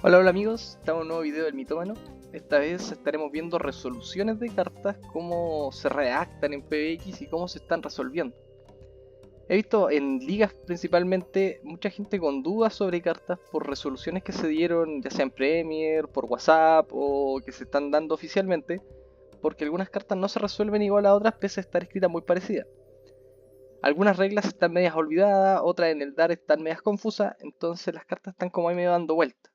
Hola amigos, estamos en un nuevo video del Mitómano. Esta vez estaremos viendo resoluciones de cartas, cómo se redactan en PBX y cómo se están resolviendo. He visto en ligas principalmente mucha gente con dudas sobre cartas por resoluciones que se dieron ya sea en Premier, por WhatsApp o que se están dando oficialmente, porque algunas cartas no se resuelven igual a otras pese a estar escritas muy parecidas. Algunas reglas están medias olvidadas, otras en el DAR están medias confusas, entonces las cartas están como ahí medio dando vueltas.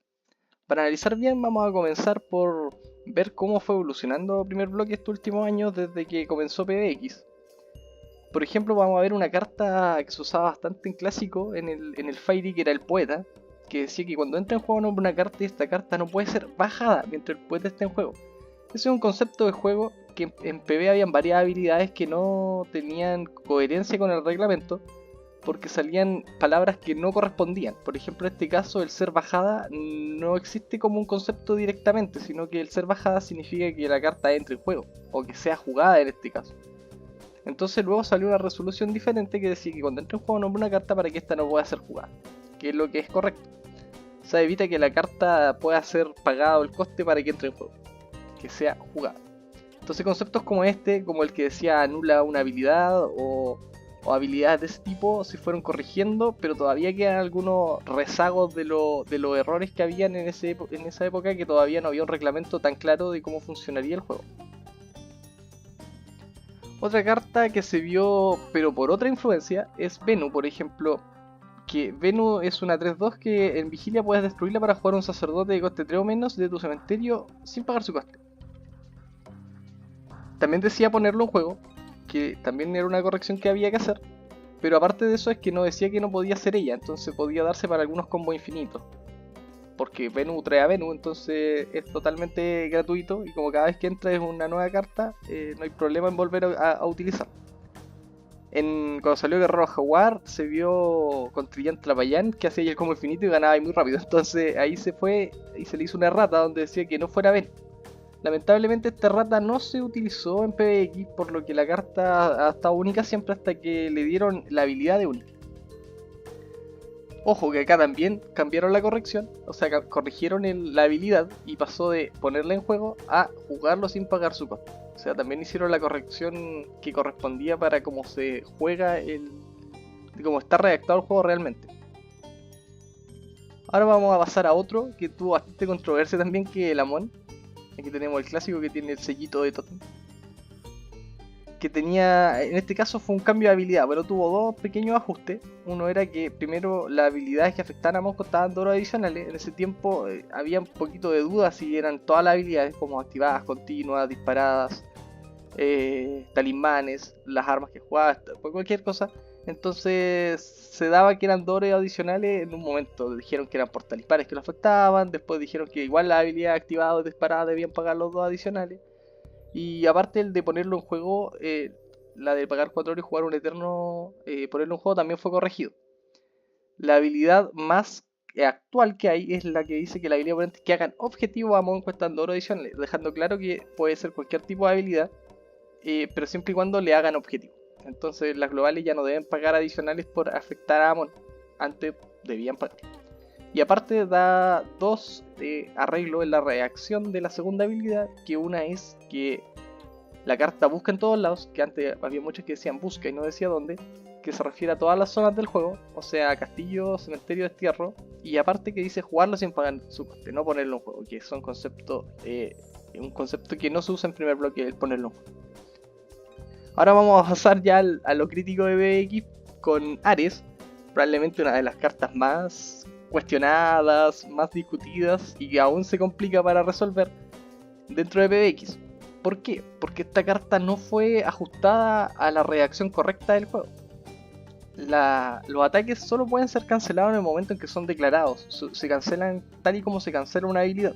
Para analizar bien vamos a comenzar por ver cómo fue evolucionando primer bloque estos últimos años desde que comenzó PBX. Por ejemplo, vamos a ver una carta que se usaba bastante en clásico en el Fairy, que era el poeta, que decía que cuando entra en juego nombra una carta y esta carta no puede ser bajada mientras el poeta esté en juego. Ese es un concepto de juego que en PB habían varias habilidades que no tenían coherencia con el reglamento, porque salían palabras que no correspondían. Por ejemplo, en este caso el ser bajada no existe como un concepto directamente, sino que el ser bajada significa que la carta entre en juego, o que sea jugada en este caso. Entonces luego salió una resolución diferente que decía que cuando entre en juego nombra una carta para que esta no pueda ser jugada, que es lo que es correcto. O sea, evita que la carta pueda ser pagado el coste para que entre en juego, que sea jugada. Entonces conceptos como este, como el que decía anula una habilidad o habilidades de ese tipo se fueron corrigiendo, pero todavía quedan algunos rezagos de los errores que habían en esa época, que todavía no había un reglamento tan claro de cómo funcionaría el juego. Otra carta que se vio, pero por otra influencia, es Venu, por ejemplo, que Venu es una 3-2 que en Vigilia puedes destruirla para jugar un sacerdote de coste 3 o menos de tu cementerio sin pagar su coste. También decía ponerlo en juego, que también era una corrección que había que hacer, pero aparte de eso es que no decía que no podía ser ella, entonces podía darse para algunos combos infinitos. Porque Venu trae a Venu, entonces es totalmente gratuito y como cada vez que entra es una nueva carta, no hay problema en volver a utilizarla. Cuando salió Guerrero Jaguar se vio con Trillante Trapayán que hacía el combo infinito y ganaba muy rápido, entonces ahí se fue y se le hizo una errata donde decía que no fuera Venu. Lamentablemente esta rata no se utilizó en PBX, por lo que la carta ha estado única siempre hasta que le dieron la habilidad de única. Ojo que acá también cambiaron la corrección, o sea, corrigieron la habilidad y pasó de ponerla en juego a jugarlo sin pagar su costo. O sea, también hicieron la corrección que correspondía para cómo se juega cómo está redactado el juego realmente. Ahora vamos a pasar a otro que tuvo bastante controversia también, que el Amon. Aquí tenemos el clásico que tiene el sellito de Totem. Que tenía, en este caso fue un cambio de habilidad, pero tuvo dos pequeños ajustes. Uno era que primero las habilidades que afectaban a Amon costaban 2 oro adicionales. En ese tiempo había un poquito de duda si eran todas las habilidades como activadas, continuas, disparadas, talismanes, las armas que jugabas, cualquier cosa. Entonces se daba que eran 2 oro adicionales en un momento. Dijeron que eran por talismanes que lo afectaban. Después dijeron que igual las habilidades activadas o disparadas debían pagar los 2 adicionales. Y aparte el de ponerlo en juego, la de pagar 4 oro y jugar un eterno, ponerlo en juego también fue corregido. La habilidad más actual que hay es la que dice que la habilidad oponente que hagan objetivo a Amon cuestan 2 oro adicionales, dejando claro que puede ser cualquier tipo de habilidad, pero siempre y cuando le hagan objetivo. Entonces las globales ya no deben pagar adicionales por afectar a Amon, antes debían pagar. Y aparte da dos arreglos en la reacción de la segunda habilidad, que una es que la carta busca en todos lados, que antes había muchos que decían busca y no decía dónde, que se refiere a todas las zonas del juego, o sea, castillo, cementerio, destierro, y aparte que dice jugarlo sin pagar su coste, no ponerlo en juego, que son conceptos, un concepto que no se usa en primer bloque, el ponerlo en juego. Ahora vamos a pasar ya a lo crítico de BX con Ares, probablemente una de las cartas más cuestionadas, más discutidas y que aún se complica para resolver dentro de PBX. ¿Por qué? Porque esta carta no fue ajustada a la redacción correcta del juego. Los ataques solo pueden ser cancelados en el momento en que son declarados, se cancelan tal y como se cancela una habilidad.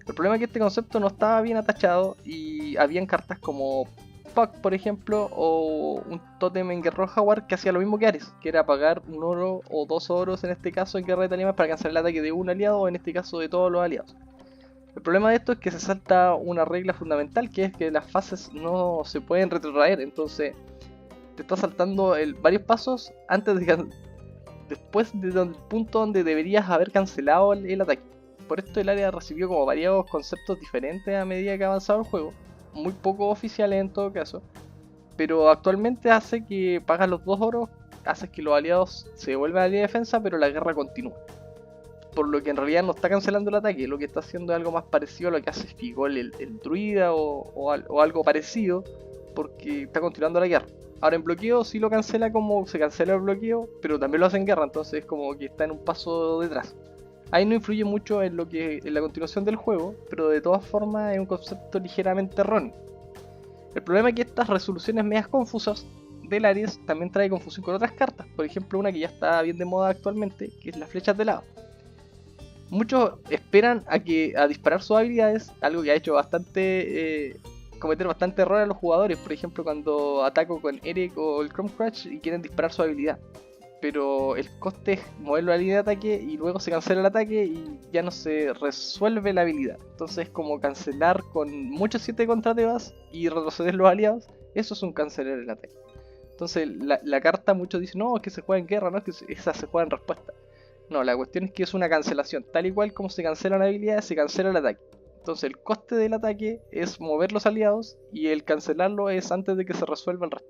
El problema es que este concepto no estaba bien atachado y habían cartas como Puck, por ejemplo, o un Totem en Guerrero Jaguar que hacía lo mismo que Ares, que era pagar un oro o 2 oros en este caso en Guerra de Talimas para cancelar el ataque de un aliado o en este caso de todos los aliados. El problema de esto es que se salta una regla fundamental, que es que las fases no se pueden retrotraer, entonces te está saltando varios pasos antes de después del punto donde deberías haber cancelado el ataque. por esto el área recibió como varios conceptos diferentes a medida que avanzaba el juego, muy poco oficiales en todo caso, pero actualmente hace que pagas los 2 oros, hace que los aliados se vuelvan a la línea de defensa, pero la guerra continúa. Por lo que en realidad no está cancelando el ataque, lo que está haciendo es algo más parecido a lo que hace Figol el druida o algo parecido, porque está continuando la guerra. Ahora en bloqueo sí lo cancela como se cancela el bloqueo, pero también lo hace en guerra, entonces es como que está en un paso detrás. Ahí no influye mucho en la continuación del juego, pero de todas formas es un concepto ligeramente erróneo. El problema es que estas resoluciones medias confusas del Aries también trae confusión con otras cartas, por ejemplo una que ya está bien de moda actualmente, que es las flechas de lado. Muchos esperan a disparar sus habilidades, algo que ha hecho cometer bastante error a los jugadores, por ejemplo cuando ataco con Eric o el Chrome Crash y quieren disparar su habilidad. Pero el coste es moverlo a la línea de ataque y luego se cancela el ataque y ya no se resuelve la habilidad. Entonces es como cancelar con muchos 7 contra Tebas y retroceder los aliados. Eso es un cancelar el ataque. Entonces la carta muchos dicen, no, es que se juega en guerra, no, es que esa se juega en respuesta. No, la cuestión es que es una cancelación. Tal y cual como se cancela la habilidad, se cancela el ataque. Entonces el coste del ataque es mover los aliados y el cancelarlo es antes de que se resuelva el resto.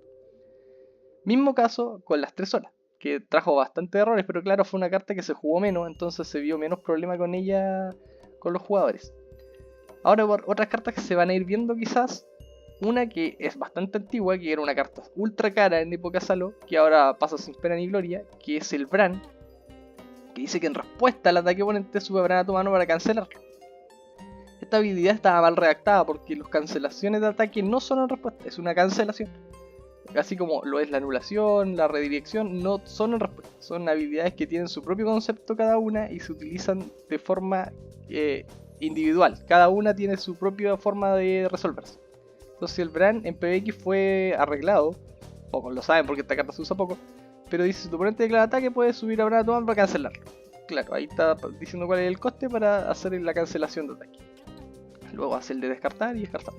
Mismo caso con las 3 olas, que trajo bastantes errores, pero claro, fue una carta que se jugó menos, entonces se vio menos problema con ella con los jugadores. Ahora por otras cartas que se van a ir viendo quizás, una que es bastante antigua, que era una carta ultra cara en época Salo, que ahora pasa sin pena ni gloria, que es el Bran, que dice que en respuesta al ataque oponente sube Bran a tu mano para cancelarlo. Esta habilidad estaba mal redactada porque las cancelaciones de ataque no son en respuesta, es una cancelación. Así como lo es la anulación, la redirección, no son en respuesta. Son habilidades que tienen su propio concepto cada una y se utilizan de forma individual. Cada una tiene su propia forma de resolverse. Entonces el Bran en PvX fue arreglado, pocos lo saben porque esta carta se usa poco, pero dice si tu oponente declara ataque puedes subir a Bran a tu mano para cancelarlo. Claro, ahí está diciendo cuál es el coste para hacer la cancelación de ataque. Luego hace el de descartar y descartar.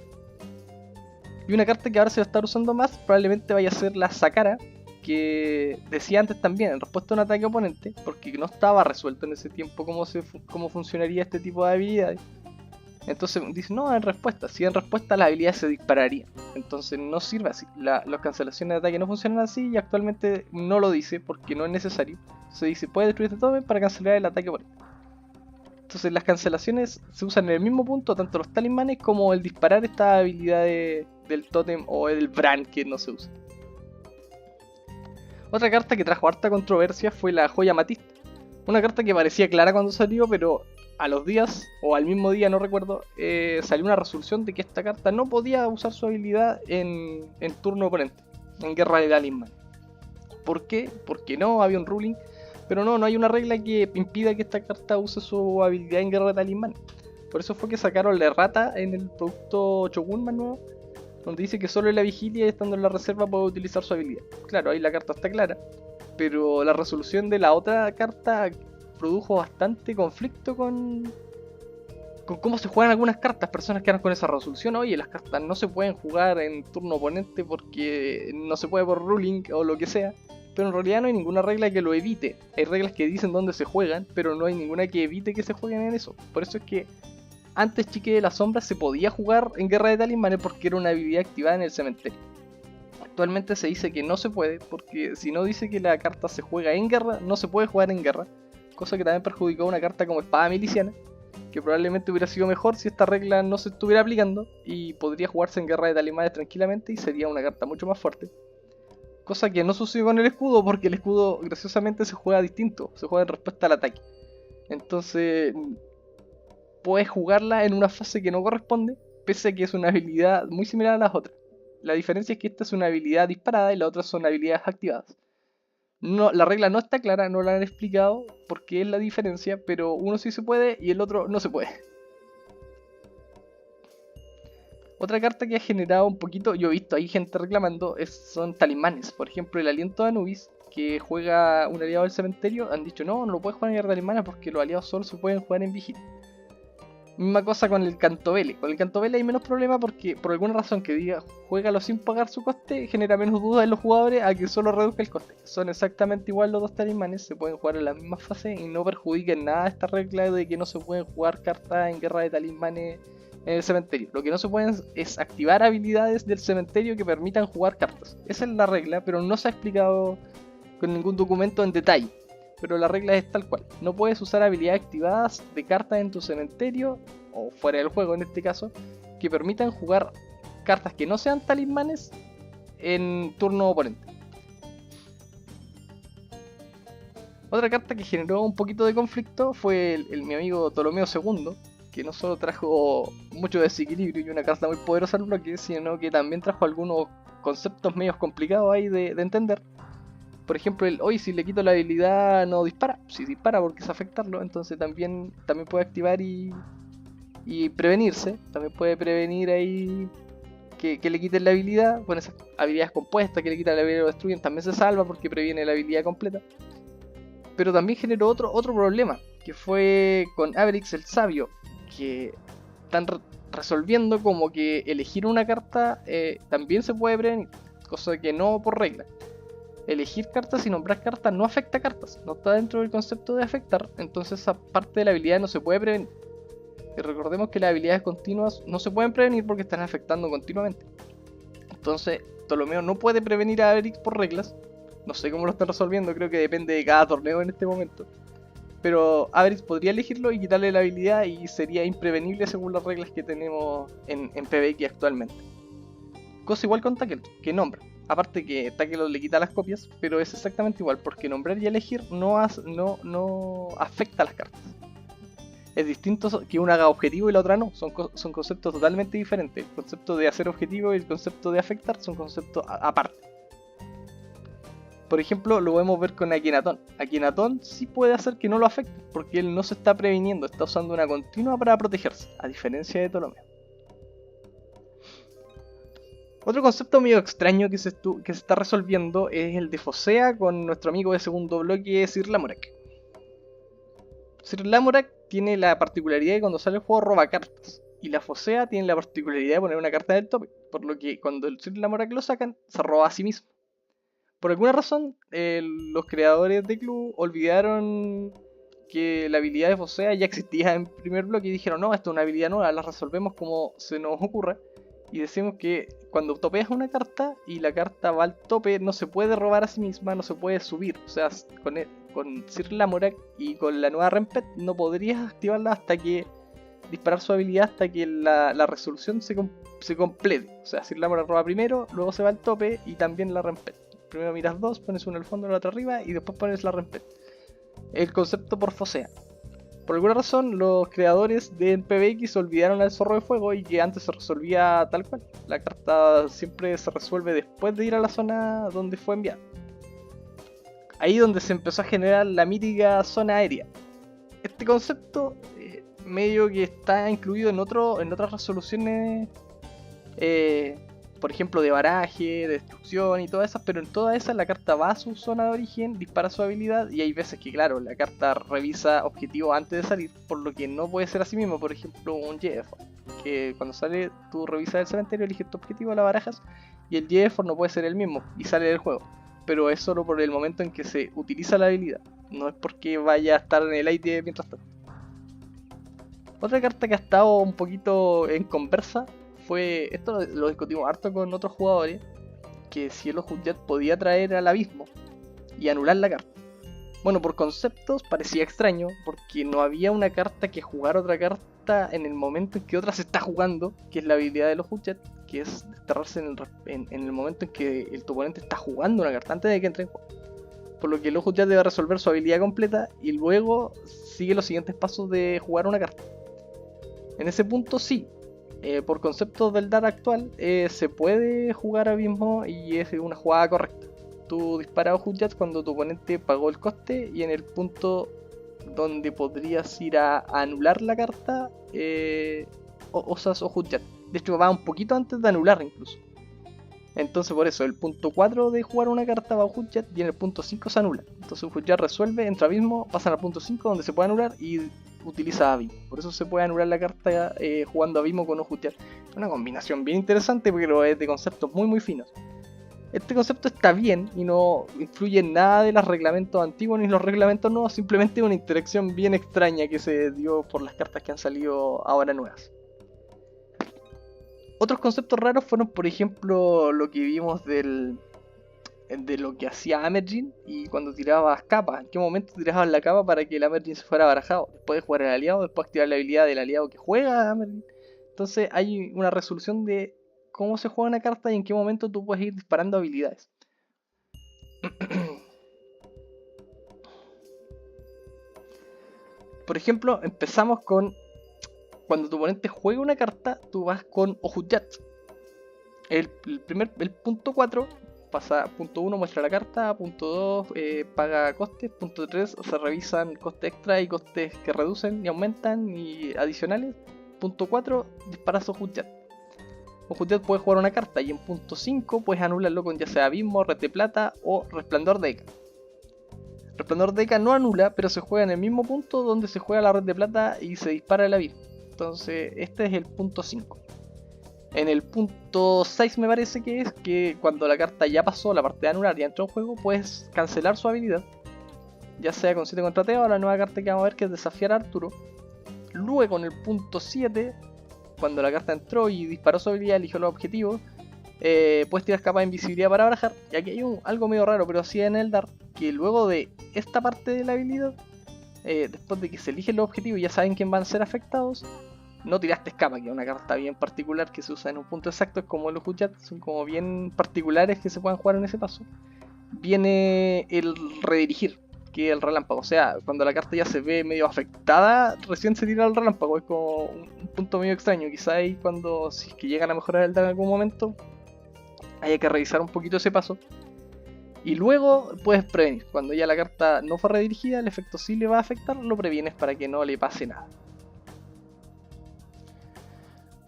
Y una carta que ahora se va a estar usando más probablemente vaya a ser la Sakara, que decía antes también en respuesta a un ataque oponente, porque no estaba resuelto en ese tiempo cómo funcionaría este tipo de habilidades. Entonces dice, no, en respuesta, si en respuesta la habilidad se dispararía. Entonces no sirve así, las cancelaciones de ataque no funcionan así y actualmente no lo dice porque no es necesario. Se dice, puede destruir este token para cancelar el ataque oponente. Entonces las cancelaciones se usan en el mismo punto, tanto los talismanes como el disparar esta habilidad del tótem o el Bran que no se usa. Otra carta que trajo harta controversia fue la Joya Amatista. Una carta que parecía clara cuando salió, pero a los días, o al mismo día, no recuerdo, salió una resolución de que esta carta no podía usar su habilidad en turno oponente, en guerra de talisman. ¿Por qué? Porque no, había un ruling. Pero no hay una regla que impida que esta carta use su habilidad en guerra de talismán. Por eso fue que sacaron la errata en el producto Shogun más nuevo, donde dice que solo en la vigilia y estando en la reserva puede utilizar su habilidad. Claro, ahí la carta está clara, pero la resolución de la otra carta produjo bastante conflicto con cómo se juegan algunas cartas. Personas quedan con esa resolución, oye, las cartas no se pueden jugar en turno oponente porque no se puede por ruling o lo que sea. Pero en realidad no hay ninguna regla que lo evite. Hay reglas que dicen dónde se juegan, pero no hay ninguna que evite que se jueguen en eso. Por eso es que antes Chique de la Sombra se podía jugar en Guerra de Talismanes porque era una habilidad activada en el cementerio. Actualmente se dice que no se puede, porque si no dice que la carta se juega en guerra, no se puede jugar en guerra. Cosa que también perjudicó a una carta como Espada Miliciana, que probablemente hubiera sido mejor si esta regla no se estuviera aplicando y podría jugarse en Guerra de Talismanes tranquilamente y sería una carta mucho más fuerte. Cosa que no sucedió con el escudo, porque el escudo graciosamente se juega distinto, se juega en respuesta al ataque. Entonces puedes jugarla en una fase que no corresponde, pese a que es una habilidad muy similar a las otras. La diferencia es que esta es una habilidad disparada y la otra son habilidades activadas. No, la regla no está clara, no la han explicado por qué es la diferencia, pero uno sí se puede y el otro no se puede. Otra carta que ha generado un poquito, yo he visto ahí gente reclamando, son talismanes. Por ejemplo, el aliento de Anubis, que juega un aliado del cementerio, han dicho no lo puedes jugar en guerra de talismanes porque los aliados solo se pueden jugar en vigilia. Misma cosa con el Cantobele. Con el Cantobele hay menos problema porque por alguna razón que diga juégalo sin pagar su coste genera menos dudas en los jugadores a que solo reduzca el coste. Son exactamente igual los dos talismanes, se pueden jugar en las mismas fases y no perjudiquen nada esta regla de que no se pueden jugar cartas en guerra de talismanes en el cementerio. Lo que no se pueden es activar habilidades del cementerio que permitan jugar cartas. Esa es la regla, pero no se ha explicado con ningún documento en detalle. Pero la regla es tal cual. No puedes usar habilidades activadas de cartas en tu cementerio, o fuera del juego en este caso, que permitan jugar cartas que no sean talismanes en turno oponente. Otra carta que generó un poquito de conflicto fue mi amigo Ptolomeo II, que no solo trajo mucho desequilibrio y una carta muy poderosa al bloque, sino que también trajo algunos conceptos medios complicados ahí de entender. Por ejemplo, hoy si le quito la habilidad no dispara. Si dispara porque es afectarlo, entonces también puede activar y prevenirse. También puede prevenir ahí que le quiten la habilidad. Con esas habilidades compuestas que le quitan la habilidad y lo destruyen, también se salva porque previene la habilidad completa. Pero también generó otro problema, que fue con Averix el Sabio, que están resolviendo como que elegir una carta también se puede prevenir, cosa que no por regla. Elegir cartas y nombrar cartas no afecta cartas, no está dentro del concepto de afectar, entonces esa parte de la habilidad no se puede prevenir. Y recordemos que las habilidades continuas no se pueden prevenir porque están afectando continuamente. Entonces Ptolomeo no puede prevenir a Averix por reglas. No sé cómo lo están resolviendo, creo que depende de cada torneo en este momento. Pero Averix podría elegirlo y quitarle la habilidad y sería imprevenible según las reglas que tenemos en PvX actualmente. Cosa igual con Tackle, que nombra. Aparte que Tackle le quita las copias, pero es exactamente igual, porque nombrar y elegir no afecta a las cartas. Es distinto que una haga objetivo y la otra no, son conceptos totalmente diferentes. El concepto de hacer objetivo y el concepto de afectar son conceptos aparte. Por ejemplo, lo podemos ver con Akhenaton. Akhenaton sí puede hacer que no lo afecte, porque él no se está previniendo, está usando una continua para protegerse, a diferencia de Ptolomeo. Otro concepto medio extraño que se está resolviendo es el de Focea con nuestro amigo de segundo bloque, Sir Lamorak. Sir Lamorak tiene la particularidad de que cuando sale el juego roba cartas, y la Focea tiene la particularidad de poner una carta en el tope, por lo que cuando el Sir Lamorak lo sacan, se roba a sí mismo. Por alguna razón, los creadores de Club olvidaron que la habilidad de Focea ya existía en primer bloque y dijeron, no, esto es una habilidad nueva, la resolvemos como se nos ocurra. Y decimos que cuando topeas una carta y la carta va al tope, no se puede robar a sí misma, no se puede subir. O sea, con Sir Lamorak y con la nueva Rempet no podrías activarla hasta que disparar su habilidad hasta que la resolución se complete. O sea, Sir Lamorak roba primero, luego se va al tope y también la Rempet. Primero miras dos, pones uno al fondo y el otro arriba y después pones la Rempet. El concepto por Focea. Por alguna razón, los creadores de PvX olvidaron al Zorro de Fuego y que antes se resolvía tal cual. La carta siempre se resuelve después de ir a la zona donde fue enviada. Ahí donde se empezó a generar la mítica zona aérea. Este concepto medio que está incluido en otras resoluciones, por ejemplo de baraje, de destrucción y todas esas, pero en todas esas la carta va a su zona de origen, dispara su habilidad y hay veces que claro, la carta revisa objetivos antes de salir, por lo que no puede ser así mismo. Por ejemplo un Yefor, que cuando sale tú revisas el cementerio, eliges tu objetivo, la barajas y el Yefor no puede ser el mismo y sale del juego, pero es solo por el momento en que se utiliza la habilidad, no es porque vaya a estar en el aire mientras tanto. Otra carta que ha estado un poquito en conversa fue, esto lo discutimos harto con otros jugadores, que si el Hujat podía traer al abismo y anular la carta. Bueno, por conceptos parecía extraño, porque no había una carta que jugar otra carta en el momento en que otra se está jugando, que es la habilidad de los Hujat, que es desterrarse en el momento en que tu oponente está jugando una carta, antes de que entre en juego. Por lo que el Hujat debe resolver su habilidad completa y luego sigue los siguientes pasos de jugar una carta. En ese punto sí, por conceptos del DAR actual, se puede jugar abismo y es una jugada correcta. Tú disparas Hujat cuando tu oponente pagó el coste y en el punto donde podrías ir a anular la carta, usas Hujat. De hecho va un poquito antes de anular incluso. Entonces por eso el punto 4 de jugar una carta va Hujat y en el punto 5 se anula. Entonces Hujat resuelve, entra abismo, pasan al punto 5 donde se puede anular y utiliza Abismo. Por eso se puede anular la carta jugando Abismo con Ojutear. Es una combinación bien interesante, pero es de conceptos muy finos. Este concepto está bien y no influye en nada de los reglamentos antiguos ni los reglamentos nuevos, simplemente una interacción bien extraña que se dio por las cartas que han salido ahora nuevas. Otros conceptos raros fueron, por ejemplo, lo que vimos de lo que hacía Amergin y cuando tirabas capas. ¿En qué momento tirabas la capa para que el Amergin se fuera barajado? Después de jugar el aliado, después de activar la habilidad del aliado que juega Amergin. Entonces hay una resolución de cómo se juega una carta y en qué momento tú puedes ir disparando habilidades. Por ejemplo, empezamos con cuando tu oponente juega una carta, tú vas con Ojutjat. El punto 4 pasa, punto 1 muestra la carta, punto 2 paga costes, punto 3 se revisan costes extra y costes que reducen y aumentan y adicionales. Punto 4 disparas Ojutjat. Ojutjat puede jugar una carta y en punto 5 puedes anularlo con ya sea Abismo, Red de Plata o Resplandor de Eka. Resplandor de Eka no anula, pero se juega en el mismo punto donde se juega la Red de Plata y se dispara el Abismo. Entonces este es el punto 5. En el punto 6 me parece que es que cuando la carta ya pasó la parte de anular y entró en juego, puedes cancelar su habilidad. Ya sea con 7 contra Teo o la nueva carta que vamos a ver que es desafiar a Arturo. Luego en el punto 7, cuando la carta entró y disparó su habilidad, eligió los objetivos, puedes tirar capa de invisibilidad para barajar. Y aquí hay algo medio raro, pero sí en Eldar, que luego de esta parte de la habilidad, después de que se eligen los objetivos y ya saben quién van a ser afectados, no tiraste escapa, que es una carta bien particular que se usa en un punto exacto, es como los Ojutjat, son como bien particulares que se puedan jugar en ese paso. Viene el redirigir, que es el relámpago, o sea, cuando la carta ya se ve medio afectada, recién se tira el relámpago, es como un punto medio extraño, quizá ahí cuando, si es que llegan a mejorar el daño en algún momento, haya que revisar un poquito ese paso. Y luego puedes prevenir, cuando ya la carta no fue redirigida, el efecto sí le va a afectar, lo previenes para que no le pase nada.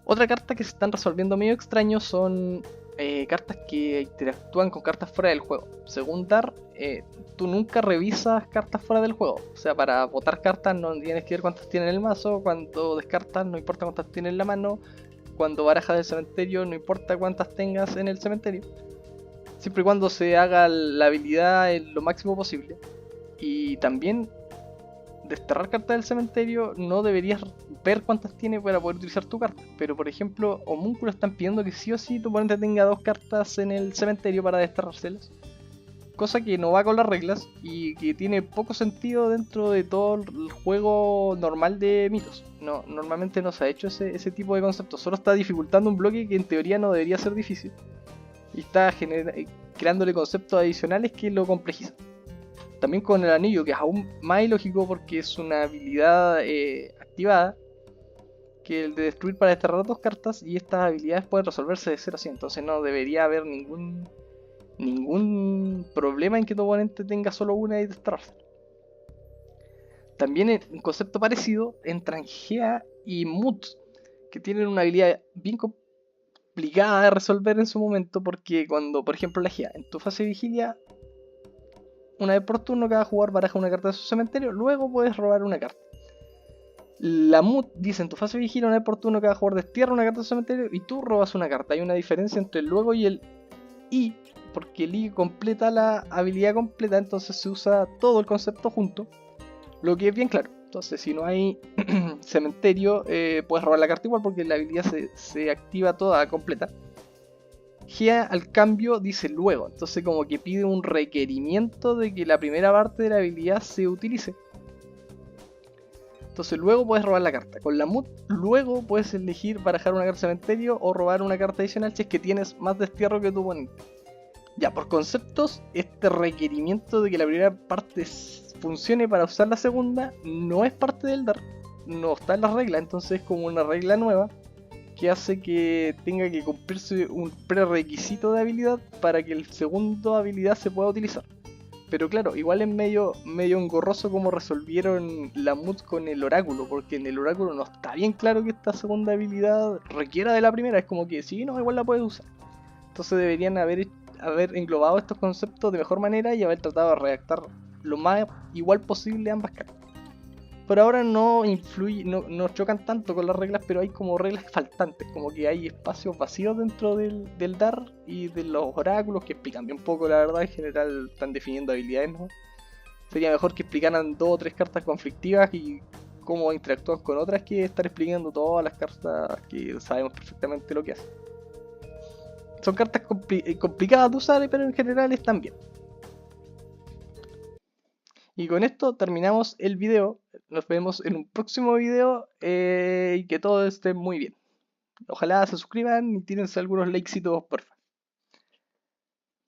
Otra carta que se están resolviendo medio extraño son cartas que interactúan con cartas fuera del juego. Según Dar, tú nunca revisas cartas fuera del juego. O sea, para botar cartas no tienes que ver cuántas tiene en el mazo. Cuando descartas no importa cuántas tienes en la mano. Cuando barajas del cementerio no importa cuántas tengas en el cementerio. Siempre y cuando se haga la habilidad lo máximo posible. Y también desterrar cartas del cementerio no deberías ver cuántas tiene para poder utilizar tu carta. Pero por ejemplo, Homúnculo están pidiendo que sí o sí tu oponente tenga 2 cartas en el cementerio para desterrárselas. Cosa que no va con las reglas y que tiene poco sentido dentro de todo el juego normal de mitos. No, normalmente no se ha hecho ese tipo de concepto. Solo está dificultando un bloque que en teoría no debería ser difícil. Y está creándole conceptos adicionales que lo complejizan. También con el anillo, que es aún más ilógico porque es una habilidad activada, que el de destruir para desterrar 2 cartas, y estas habilidades pueden resolverse de 0 a 100. Entonces no debería haber ningún problema en que tu oponente tenga solo una y desterrarse. También un concepto parecido entran Gea y Mut, que tienen una habilidad bien complicada de resolver en su momento, porque cuando, por ejemplo, la Gea en tu fase de vigilia, una vez por turno cada jugador baraja una carta de su cementerio, luego puedes robar una carta. La Mut dice en tu fase de vigilia, una vez por turno cada jugador destierra una carta de su cementerio y tú robas una carta. Hay una diferencia entre el luego y el I, porque el I completa la habilidad completa, entonces se usa todo el concepto junto, lo que es bien claro. Entonces si no hay cementerio, puedes robar la carta igual porque la habilidad se activa toda completa. Gea al cambio dice luego, entonces como que pide un requerimiento de que la primera parte de la habilidad se utilice. Entonces luego puedes robar la carta. Con la Mut luego puedes elegir barajar una carta de cementerio o robar una carta adicional si es que tienes más destierro que tu oponente. Ya, por conceptos, este requerimiento de que la primera parte funcione para usar la segunda no es parte del Dar, no está en las reglas, entonces es como una regla nueva que hace que tenga que cumplirse un prerequisito de habilidad para que el segundo habilidad se pueda utilizar. Pero claro, igual es medio engorroso como resolvieron la Mut con el oráculo, porque en el oráculo no está bien claro que esta segunda habilidad requiera de la primera, es como que sí, no, igual la puedes usar. Entonces deberían haber englobado estos conceptos de mejor manera y haber tratado de redactar lo más igual posible ambas cartas. por ahora no influye, no chocan tanto con las reglas, pero hay como reglas faltantes, como que hay espacios vacíos dentro del DAR y de los oráculos que explican bien poco, la verdad. En general están definiendo habilidades, ¿no? Sería mejor que explicaran 2 o 3 cartas conflictivas y cómo interactúan con otras, que estar explicando todas las cartas que sabemos perfectamente lo que hacen. Son cartas complicadas de usar, pero en general están bien. Y con esto terminamos el video. Nos vemos en un próximo video y que todo esté muy bien. Ojalá se suscriban y tírense algunos likecitos, porfa.